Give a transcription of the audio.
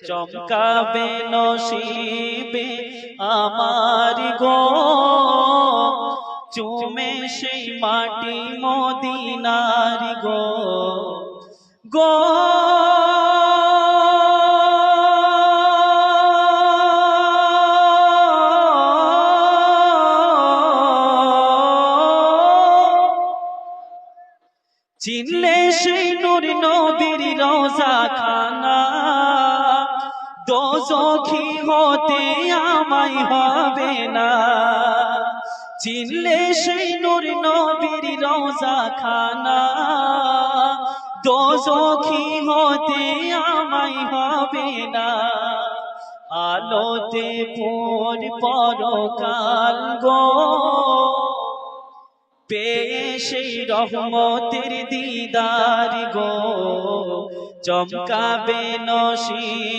চমকাবে নসিবে আমার গো, চুমে সেই মাটি মদিনার গো গো। চিনলে সেই নূর নবীর রওজা খানা, দোজখী হতে আমায় হবে না। চিনলে সেই নূর নবীর রওজা খানা, দোজখী হতে আমায় হবে না। আলোতে ভোর পরকাল গো, পেয়ে সেই রহমতের দিদার গো, চমকাবে নসিবে